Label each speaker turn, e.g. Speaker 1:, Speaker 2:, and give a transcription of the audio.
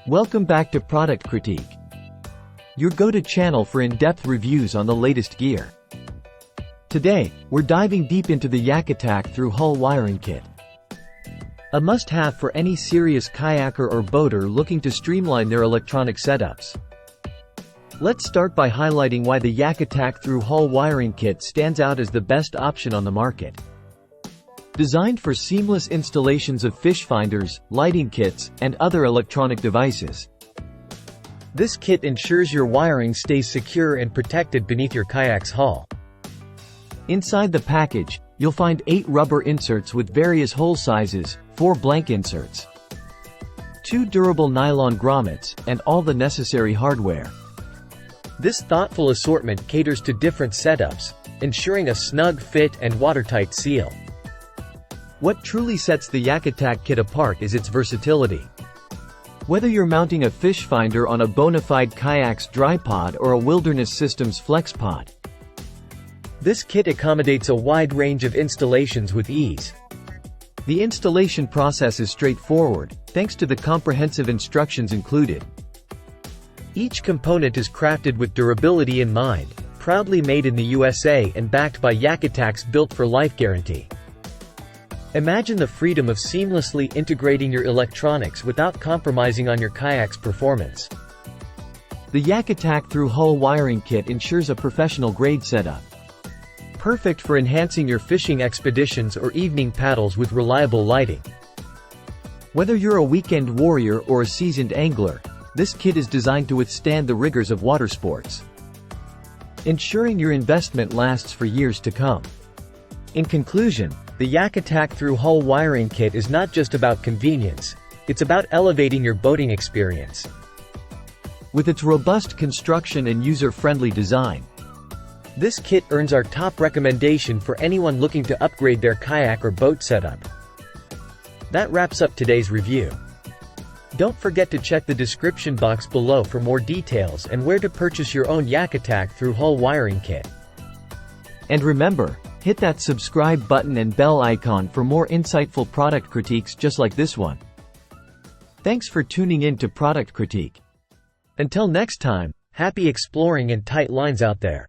Speaker 1: Welcome back to Product Critique, your go-to channel for in-depth reviews on the latest gear. Today, we're diving deep into the YakAttack through-hull wiring kit. A must-have for any serious kayaker or boater looking to streamline their electronic setups. Let's start by highlighting why the YakAttack through-hull wiring kit stands out as the best option on the market. Designed for seamless installations of fish finders, lighting kits, and other electronic devices. This kit ensures your wiring stays secure and protected beneath your kayak's hull. Inside the package, you'll find 8 rubber inserts with various hole sizes, 4 blank inserts, 2 durable nylon grommets, and all the necessary hardware. This thoughtful assortment caters to different setups, ensuring a snug fit and watertight seal. What truly sets the YakAttack kit apart is its versatility. Whether you're mounting a fish finder on a bona fide kayak's dry pod or a wilderness system's flex pod, this kit accommodates a wide range of installations with ease. The installation process is straightforward, thanks to the comprehensive instructions included. Each component is crafted with durability in mind, proudly made in the USA and backed by YakAttack's Built for Life guarantee. Imagine the freedom of seamlessly integrating your electronics without compromising on your kayak's performance. The YakAttack through-hull wiring kit ensures a professional-grade setup. Perfect for enhancing your fishing expeditions or evening paddles with reliable lighting. Whether you're a weekend warrior or a seasoned angler, this kit is designed to withstand the rigors of water sports, ensuring your investment lasts for years to come. In conclusion, the YakAttack through-hull wiring kit is not just about convenience, it's about elevating your boating experience. With its robust construction and user-friendly design, this kit earns our top recommendation for anyone looking to upgrade their kayak or boat setup. That wraps up today's review. Don't forget to check the description box below for more details and where to purchase your own YakAttack through-hull wiring kit. And remember, hit that subscribe button and bell icon for more insightful product critiques just like this one. Thanks for tuning in to Product Critique. Until next time, happy exploring and tight lines out there.